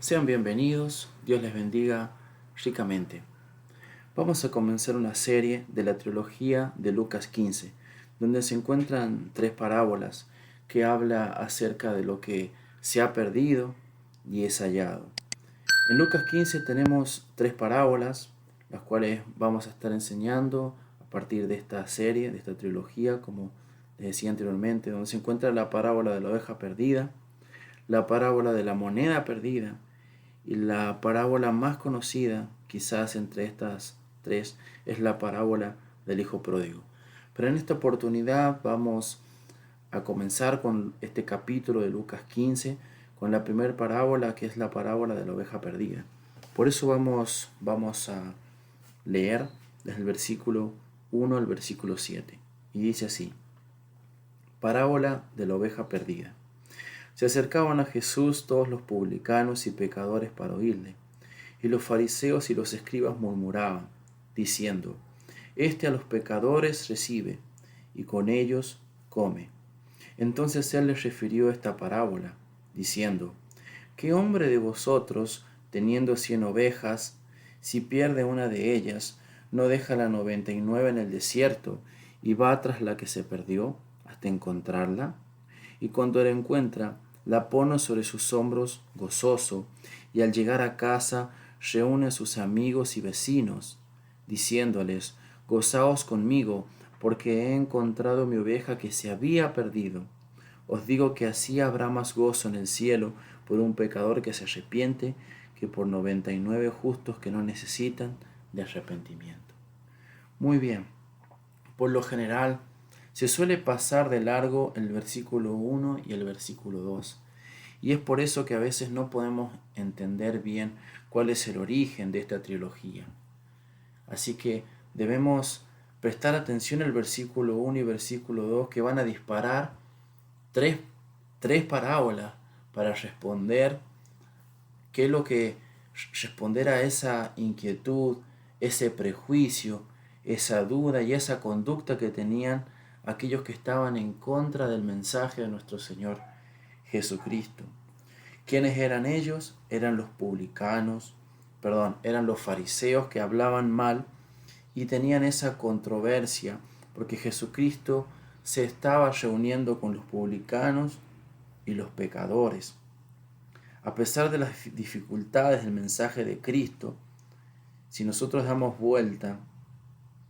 Sean bienvenidos, Dios les bendiga ricamente. Vamos a comenzar una serie de la trilogía de Lucas 15, donde se encuentran tres parábolas que habla acerca de lo que se ha perdido y es hallado. En Lucas 15 tenemos tres parábolas, las cuales vamos a estar enseñando a partir de esta serie, de esta trilogía, como les decía anteriormente, donde se encuentra la parábola de la oveja perdida, la parábola de la moneda perdida, y la parábola más conocida, quizás entre estas tres, es la parábola del hijo pródigo. Pero en esta oportunidad vamos a comenzar con este capítulo de Lucas 15, con la primera parábola, que es la parábola de la oveja perdida. Por eso vamos a leer desde el versículo 1 al versículo 7. Y dice así: Parábola de la oveja perdida. Se acercaban a Jesús todos los publicanos y pecadores para oírle, y los fariseos y los escribas murmuraban, diciendo: Este a los pecadores recibe, y con ellos come. Entonces él les refirió esta parábola, diciendo: ¿Qué hombre de vosotros, teniendo 100 ovejas, si pierde una de ellas, no deja la 99 en el desierto, y va tras la que se perdió, hasta encontrarla? Y cuando la encuentra, la pone sobre sus hombros gozoso, y al llegar a casa reúne a sus amigos y vecinos, diciéndoles: Gozaos conmigo, porque he encontrado mi oveja que se había perdido. Os digo que así habrá más gozo en el cielo por un pecador que se arrepiente que por 99 justos que no necesitan de arrepentimiento. Muy bien, por lo general se suele pasar de largo el versículo 1 y el versículo 2. Y es por eso que a veces no podemos entender bien cuál es el origen de esta trilogía. Así que debemos prestar atención al versículo 1 y versículo 2, que van a disparar tres parábolas para responder qué es lo que responder a esa inquietud, ese prejuicio, esa duda y esa conducta que tenían aquellos que estaban en contra del mensaje de nuestro Señor Jesucristo. ¿Quiénes eran ellos? Eran los publicanos, eran los fariseos que hablaban mal y tenían esa controversia porque Jesucristo se estaba reuniendo con los publicanos y los pecadores. A pesar de las dificultades del mensaje de Cristo, si nosotros damos vuelta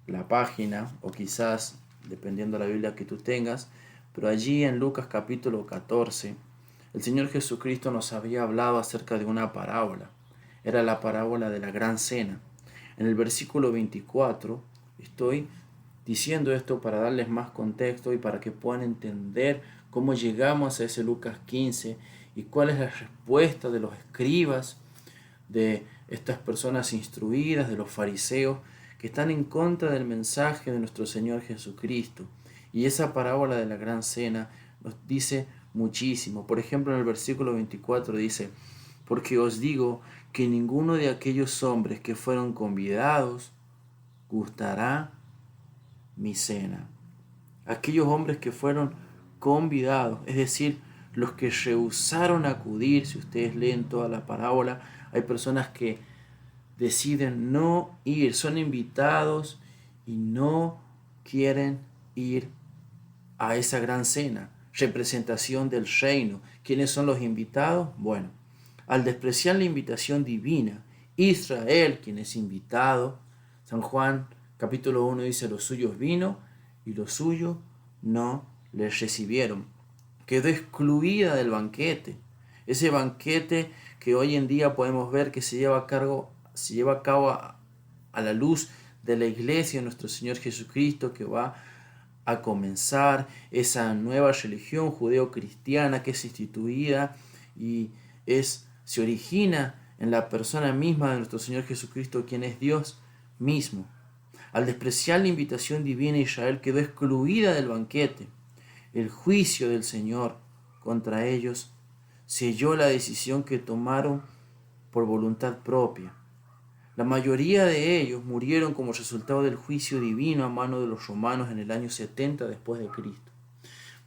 la página, o quizás, dependiendo de la Biblia que tú tengas, pero allí en Lucas capítulo 14, el Señor Jesucristo nos había hablado acerca de una parábola. Era la parábola de la gran cena. En el versículo 24, estoy diciendo esto para darles más contexto y para que puedan entender cómo llegamos a ese Lucas 15 y cuál es la respuesta de los escribas, de estas personas instruidas, de los fariseos, que están en contra del mensaje de nuestro Señor Jesucristo. Y esa parábola de la gran cena nos dice muchísimo. Por ejemplo, en el versículo 24 dice: Porque os digo que ninguno de aquellos hombres que fueron convidados gustará mi cena. Aquellos hombres que fueron convidados, es decir, los que rehusaron acudir. Si ustedes leen toda la parábola, hay personas que deciden no ir, son invitados y no quieren ir a esa gran cena, representación del reino. ¿Quiénes son los invitados? Bueno, al despreciar la invitación divina, Israel, quien es invitado, San Juan capítulo 1 dice: los suyos vino y los suyos no les recibieron. Quedó excluida del banquete. Ese banquete que hoy en día podemos ver que se lleva a cabo a la luz de la iglesia de nuestro Señor Jesucristo, que va a comenzar esa nueva religión judeo-cristiana que es instituida y se origina en la persona misma de nuestro Señor Jesucristo, quien es Dios mismo. Al despreciar la invitación divina, Israel quedó excluida del banquete. El juicio del Señor contra ellos selló la decisión que tomaron por voluntad propia. La mayoría de ellos murieron como resultado del juicio divino a mano de los romanos en el año 70 después de Cristo.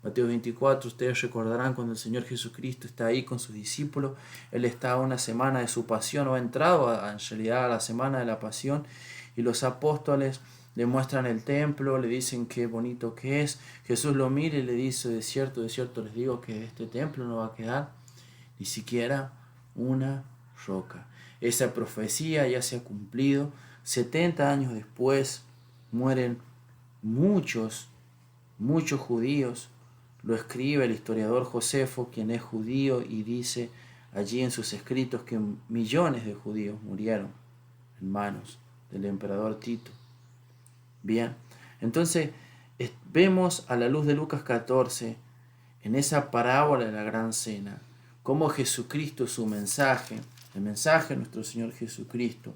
Mateo 24, ustedes recordarán cuando el Señor Jesucristo está ahí con sus discípulos. Él está a una semana de su pasión, o ha entrado en realidad a la semana de la pasión, y los apóstoles le muestran el templo, le dicen qué bonito que es. Jesús lo mira y le dice, de cierto les digo que de este templo no va a quedar ni siquiera una roca. Esa profecía ya se ha cumplido. 70 años después mueren muchos judíos. Lo escribe el historiador Josefo, quien es judío, y dice allí en sus escritos que millones de judíos murieron en manos del emperador Tito. Bien, entonces vemos a la luz de Lucas 14, en esa parábola de la gran cena, cómo Jesucristo, su mensaje, el mensaje de nuestro Señor Jesucristo,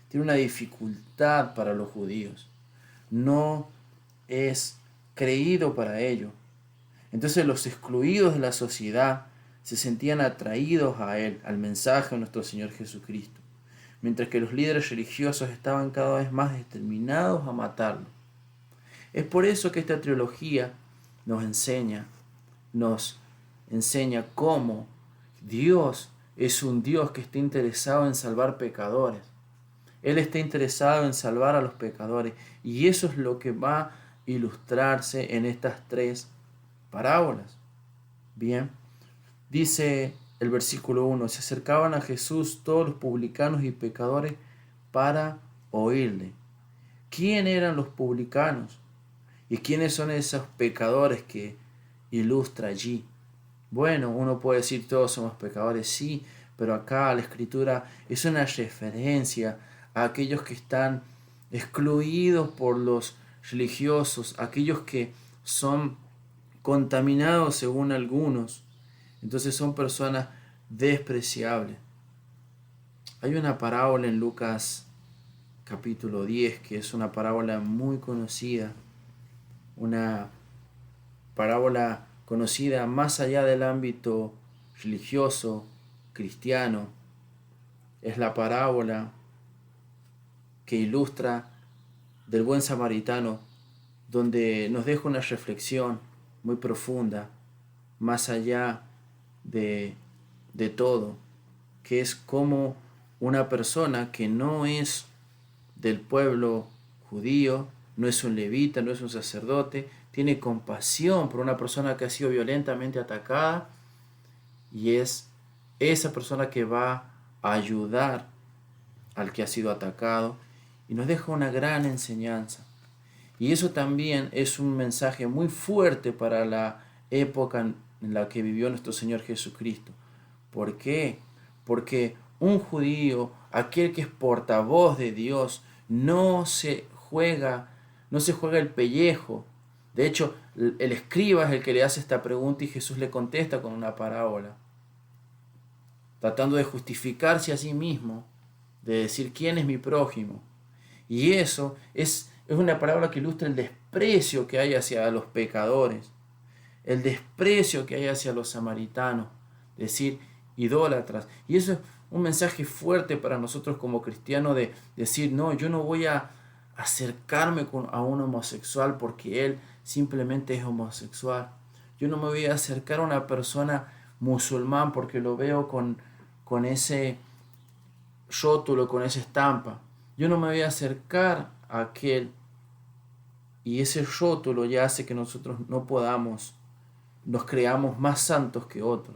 tiene una dificultad para los judíos. No es creído para ellos. Entonces los excluidos de la sociedad se sentían atraídos a él, al mensaje de nuestro Señor Jesucristo, mientras que los líderes religiosos estaban cada vez más determinados a matarlo. Es por eso que esta trilogía nos enseña cómo Dios es un Dios que está interesado en salvar pecadores. Él está interesado en salvar a los pecadores, y eso es lo que va a ilustrarse en estas tres parábolas. Bien, dice el versículo 1, se acercaban a Jesús todos los publicanos y pecadores para oírle. ¿Quién eran los publicanos? ¿Y quiénes son esos pecadores que ilustra allí? Bueno, uno puede decir todos somos pecadores, sí, pero acá la Escritura es una referencia a aquellos que están excluidos por los religiosos, aquellos que son contaminados según algunos. Entonces son personas despreciables. Hay una parábola en Lucas capítulo 10 que es una parábola muy conocida, una parábola conocida más allá del ámbito religioso, cristiano. Es la parábola que ilustra del buen samaritano, donde nos deja una reflexión muy profunda, más allá de todo, que es como una persona que no es del pueblo judío, no es un levita, no es un sacerdote, tiene compasión por una persona que ha sido violentamente atacada, y es esa persona que va a ayudar al que ha sido atacado, y nos deja una gran enseñanza. Y eso también es un mensaje muy fuerte para la época en la que vivió nuestro Señor Jesucristo. ¿Por qué? Porque un judío, aquel que es portavoz de Dios, no se juega el pellejo. De hecho, el escriba es el que le hace esta pregunta y Jesús le contesta con una parábola, tratando de justificarse a sí mismo, de decir quién es mi prójimo. Y eso es una parábola que ilustra el desprecio que hay hacia los pecadores, el desprecio que hay hacia los samaritanos, es decir, idólatras. Y eso es un mensaje fuerte para nosotros como cristianos, de decir, no, yo no voy a acercarme a un homosexual porque él simplemente es homosexual. Yo no me voy a acercar a una persona musulmán porque lo veo con ese rótulo, con esa estampa. Yo no me voy a acercar a aquel, y ese rótulo ya hace que nosotros no podamos, nos creamos más santos que otros.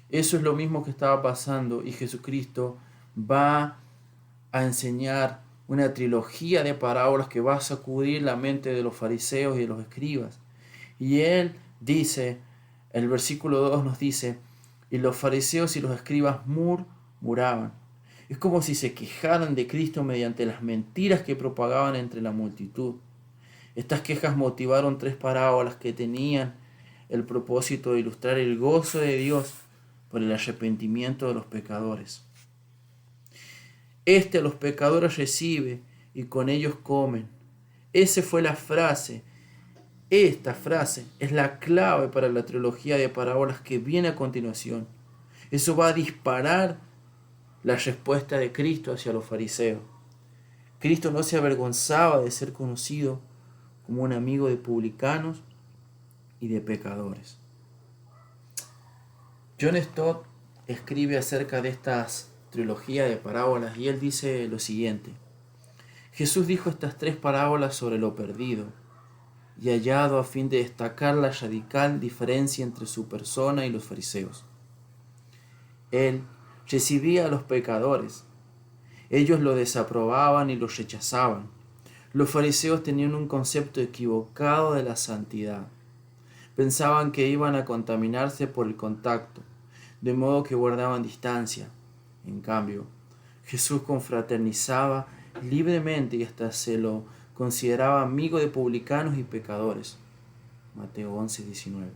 Eso es lo mismo que estaba pasando, y Jesucristo va a enseñar una trilogía de parábolas que va a sacudir la mente de los fariseos y de los escribas. Y él dice, el versículo 2 nos dice, y los fariseos y los escribas murmuraban. Es como si se quejaran de Cristo mediante las mentiras que propagaban entre la multitud. Estas quejas motivaron tres parábolas que tenían el propósito de ilustrar el gozo de Dios por el arrepentimiento de los pecadores. A los pecadores recibe y con ellos comen. Esa fue la frase. Esta frase es la clave para la trilogía de parábolas que viene a continuación. Eso va a disparar la respuesta de Cristo hacia los fariseos. Cristo no se avergonzaba de ser conocido como un amigo de publicanos y de pecadores. John Stott escribe acerca de estas trilogía de parábolas y él dice lo siguiente: Jesús dijo estas tres parábolas sobre lo perdido y hallado a fin de destacar la radical diferencia entre su persona y los fariseos. Él recibía a los pecadores. Ellos lo desaprobaban y lo rechazaban. Los fariseos tenían un concepto equivocado de la santidad. Pensaban que iban a contaminarse por el contacto, de modo que guardaban distancia. En cambio, Jesús confraternizaba libremente y hasta se lo consideraba amigo de publicanos y pecadores. Mateo 11:19.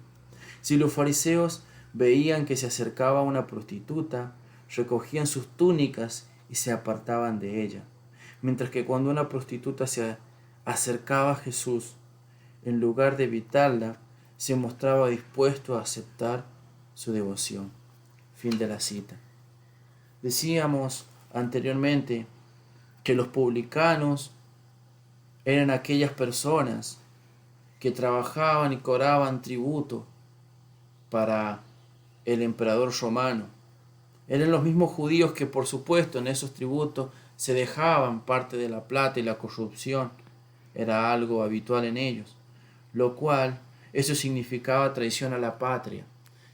Si los fariseos veían que se acercaba una prostituta, recogían sus túnicas y se apartaban de ella. Mientras que cuando una prostituta se acercaba a Jesús, en lugar de evitarla, se mostraba dispuesto a aceptar su devoción. Fin de la cita. Decíamos anteriormente que los publicanos eran aquellas personas que trabajaban y cobraban tributo para el emperador romano. Eran los mismos judíos que, por supuesto, en esos tributos se dejaban parte de la plata y la corrupción era algo habitual en ellos, lo cual eso significaba traición a la patria.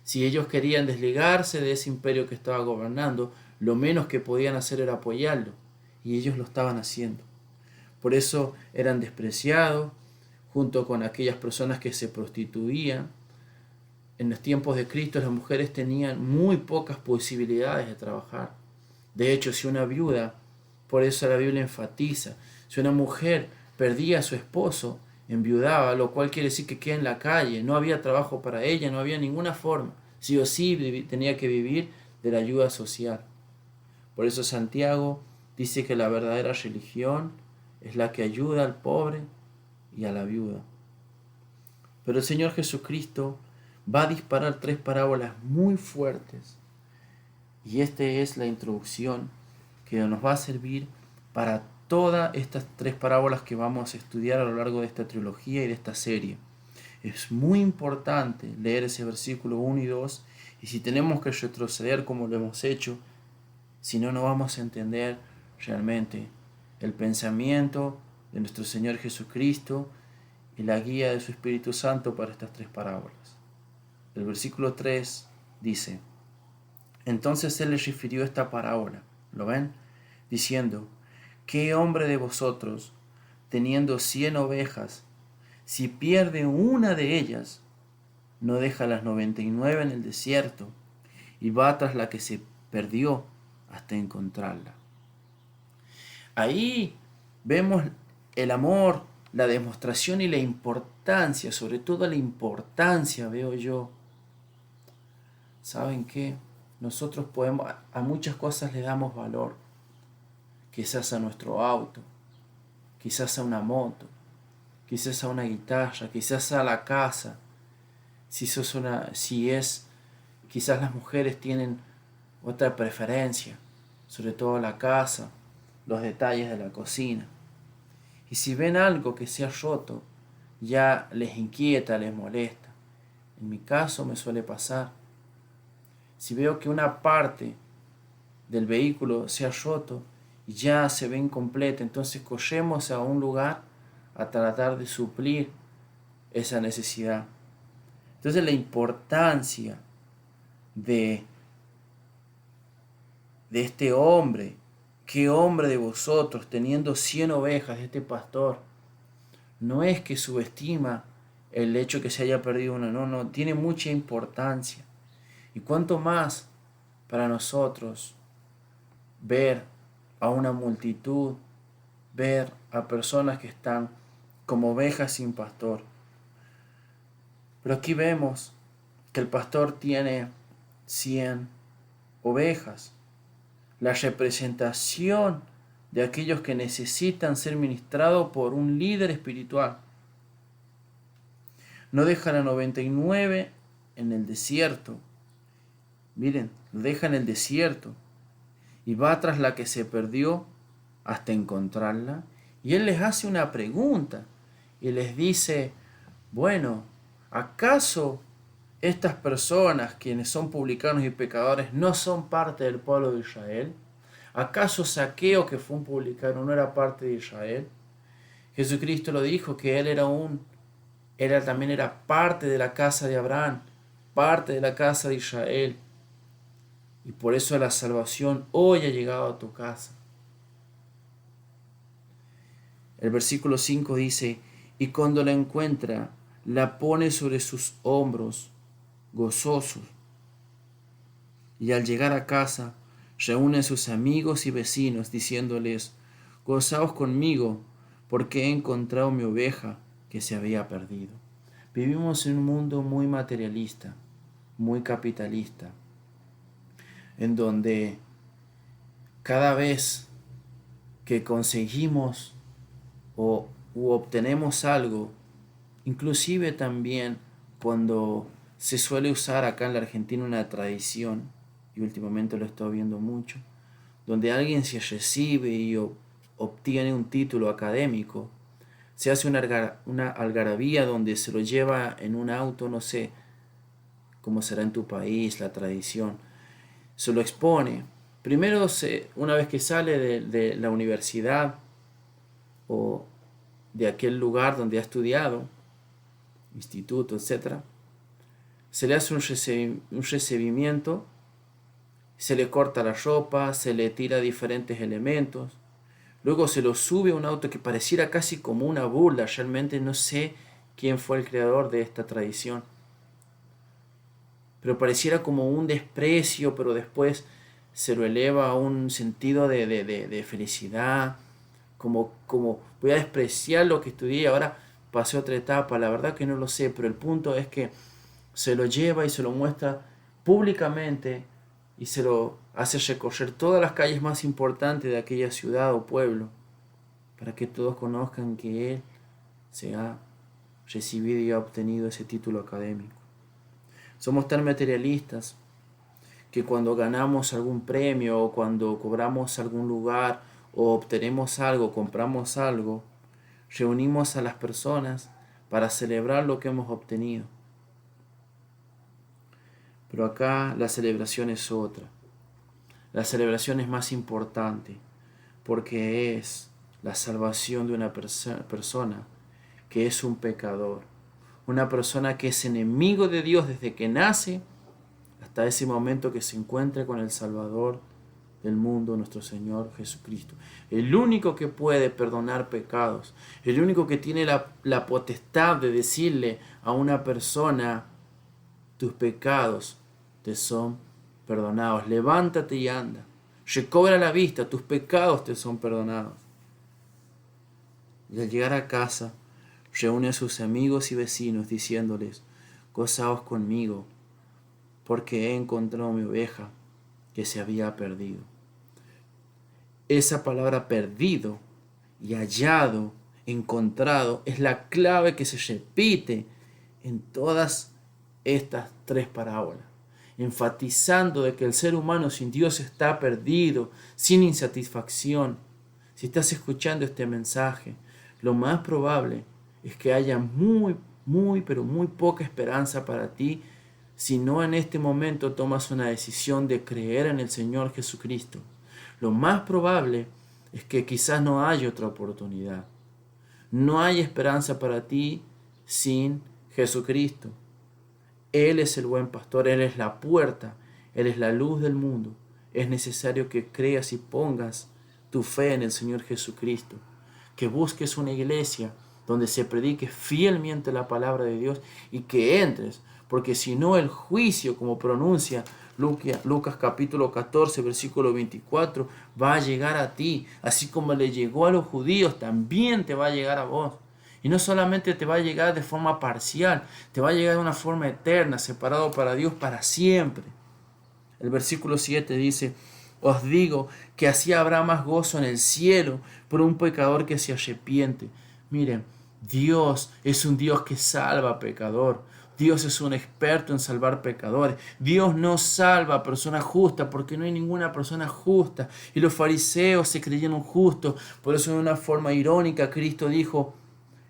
Si ellos querían desligarse de ese imperio que estaba gobernando, lo menos que podían hacer era apoyarlo, y ellos lo estaban haciendo. Por eso eran despreciados, junto con aquellas personas que se prostituían. En los tiempos de Cristo las mujeres tenían muy pocas posibilidades de trabajar. De hecho, si una viuda, por eso la Biblia enfatiza, si una mujer perdía a su esposo, enviudaba, lo cual quiere decir que queda en la calle, no había trabajo para ella, no había ninguna forma. Sí o sí tenía que vivir de la ayuda social. Por eso Santiago dice que la verdadera religión es la que ayuda al pobre y a la viuda. Pero el Señor Jesucristo va a disparar tres parábolas muy fuertes. Y esta es la introducción que nos va a servir para todas estas tres parábolas que vamos a estudiar a lo largo de esta trilogía y de esta serie. Es muy importante leer ese versículo 1 y 2, y si tenemos que retroceder como lo hemos hecho, si no, no vamos a entender realmente el pensamiento de nuestro Señor Jesucristo y la guía de su Espíritu Santo para estas tres parábolas. El versículo 3 dice: Entonces él les refirió esta parábola, ¿lo ven? Diciendo: ¿Qué hombre de vosotros, teniendo 100 ovejas, si pierde una de ellas, no deja las 99 en el desierto y va tras la que se perdió hasta encontrarla? Ahí vemos el amor, la demostración y la importancia, sobre todo la importancia, veo yo. ¿Saben qué? Nosotros a muchas cosas le damos valor. Quizás a nuestro auto, quizás a una moto, quizás a una guitarra, quizás a la casa. Quizás las mujeres tienen otra preferencia, sobre todo la casa, los detalles de la cocina. Y si ven algo que se ha roto, ya les inquieta, les molesta. En mi caso me suele pasar. Si veo que una parte del vehículo se ha roto y ya se ve incompleta, entonces corremos a un lugar a tratar de suplir esa necesidad. Entonces la importancia de este hombre, ¿qué hombre de vosotros, teniendo 100 ovejas, este pastor, no es que subestima el hecho que se haya perdido una, no, tiene mucha importancia. Y cuánto más para nosotros ver a una multitud, ver a personas que están como ovejas sin pastor. Pero aquí vemos que el pastor tiene 100 ovejas, la representación de aquellos que necesitan ser ministrados por un líder espiritual. No deja la 99 en el desierto. Miren, lo deja en el desierto y va tras la que se perdió hasta encontrarla. Y él les hace una pregunta y les dice: bueno, ¿acaso estas personas, quienes son publicanos y pecadores, no son parte del pueblo de Israel? ¿Acaso Zaqueo, que fue un publicano, no era parte de Israel? Jesucristo lo dijo, que él también era parte de la casa de Abraham, parte de la casa de Israel. Y por eso la salvación hoy ha llegado a tu casa. El versículo 5 dice, y cuando la encuentra, la pone sobre sus hombros, gozosos. Y al llegar a casa, reúne a sus amigos y vecinos, diciéndoles, gozaos conmigo, porque he encontrado mi oveja que se había perdido. Vivimos en un mundo muy materialista, muy capitalista, en donde cada vez que conseguimos u obtenemos algo, inclusive también cuando se suele usar acá en la Argentina una tradición, y últimamente lo estoy viendo mucho, donde alguien se recibe y obtiene un título académico, se hace una algarabía donde se lo lleva en un auto, no sé cómo será en tu país la tradición, se lo expone. Primero, una vez que sale de la universidad o de aquel lugar donde ha estudiado, instituto, etc., se le hace un recibimiento, se le corta la ropa, se le tira diferentes elementos, luego se lo sube a un auto que pareciera casi como una burla. Realmente no sé quién fue el creador de esta tradición, pero pareciera como un desprecio, pero después se lo eleva a un sentido de felicidad, como voy a despreciar lo que estudié y ahora pasé a otra etapa. La verdad que no lo sé, pero el punto es que se lo lleva y se lo muestra públicamente y se lo hace recorrer todas las calles más importantes de aquella ciudad o pueblo, para que todos conozcan que él se ha recibido y ha obtenido ese título académico. Somos tan materialistas que cuando ganamos algún premio o cuando cobramos algún lugar o obtenemos algo, compramos algo, reunimos a las personas para celebrar lo que hemos obtenido. Pero acá la celebración es otra. La celebración es más importante porque es la salvación de una persona que es un pecador. Una persona que es enemigo de Dios desde que nace hasta ese momento que se encuentra con el Salvador del mundo, nuestro Señor Jesucristo. El único que puede perdonar pecados, el único que tiene la potestad de decirle a una persona, tus pecados te son perdonados, levántate y anda, recobra la vista, tus pecados te son perdonados. Y al llegar a casa, reúne a sus amigos y vecinos diciéndoles, gozaos conmigo, porque he encontrado mi oveja que se había perdido. Esa palabra perdido y hallado, encontrado, es la clave que se repite en todas estas tres parábolas, enfatizando de que el ser humano sin Dios está perdido, sin insatisfacción. Si estás escuchando este mensaje, lo más probable es que haya pero muy poca esperanza para ti si no en este momento tomas una decisión de creer en el Señor Jesucristo. Lo más probable es que quizás no haya otra oportunidad. No hay esperanza para ti sin Jesucristo. Él es el buen pastor, Él es la puerta, Él es la luz del mundo. Es necesario que creas y pongas tu fe en el Señor Jesucristo, que busques una iglesia donde se predique fielmente la palabra de Dios y que entres, porque si no el juicio, como pronuncia Lucas capítulo 14, versículo 24, va a llegar a ti, así como le llegó a los judíos, también te va a llegar a vos. Y no solamente te va a llegar de forma parcial, te va a llegar de una forma eterna, separado para Dios para siempre. El versículo 7 dice, os digo que así habrá más gozo en el cielo por un pecador que se arrepiente. Miren, Dios es un Dios que salva a pecador. Dios es un experto en salvar pecadores. Dios no salva a personas justas porque no hay ninguna persona justa. Y los fariseos se creyeron justos. Por eso, de una forma irónica, Cristo dijo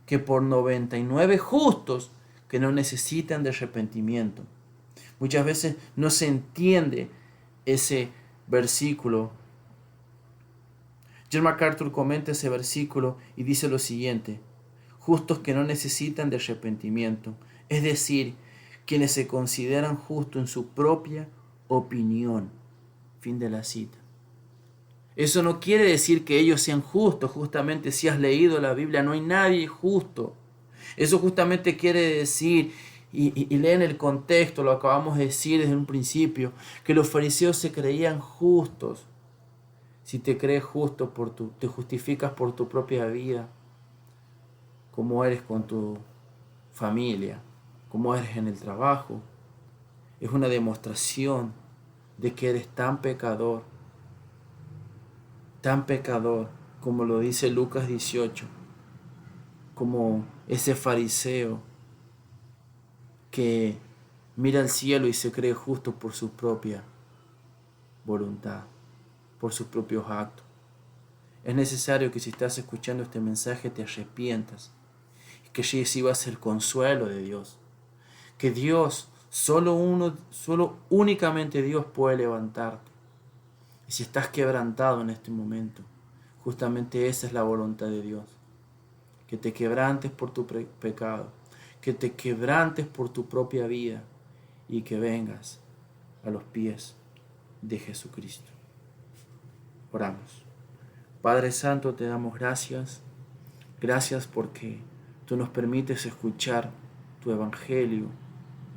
que por 99 justos que no necesitan de arrepentimiento. Muchas veces no se entiende ese versículo. John MacArthur comenta ese versículo y dice lo siguiente: justos que no necesitan de arrepentimiento, es decir, quienes se consideran justos en su propia opinión. Fin de la cita. Eso no quiere decir que ellos sean justos. Justamente, si has leído la Biblia, no hay nadie justo. Eso justamente quiere decir, y leen el contexto, lo acabamos de decir desde un principio, que los fariseos se creían justos. Si te crees justo, te justificas por tu propia vida, como eres con tu familia, como eres en el trabajo, es una demostración de que eres tan pecador como lo dice Lucas 18, como ese fariseo que mira al cielo y se cree justo por su propia voluntad, por sus propios actos. Es necesario que si estás escuchando este mensaje te arrepientas, que recibas el consuelo de Dios, que Dios, únicamente Dios puede levantarte. Y si estás quebrantado en este momento, justamente esa es la voluntad de Dios, que te quebrantes por tu pecado, que te quebrantes por tu propia vida y que vengas a los pies de Jesucristo. Oramos. Padre Santo, te damos gracias. Gracias porque tú nos permites escuchar tu evangelio,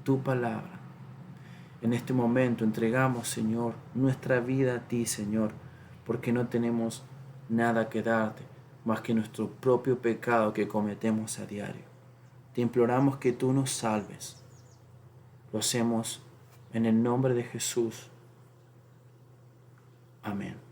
tu palabra. En este momento entregamos, Señor, nuestra vida a ti, Señor, porque no tenemos nada que darte más que nuestro propio pecado que cometemos a diario. Te imploramos que tú nos salves. Lo hacemos en el nombre de Jesús. Amén.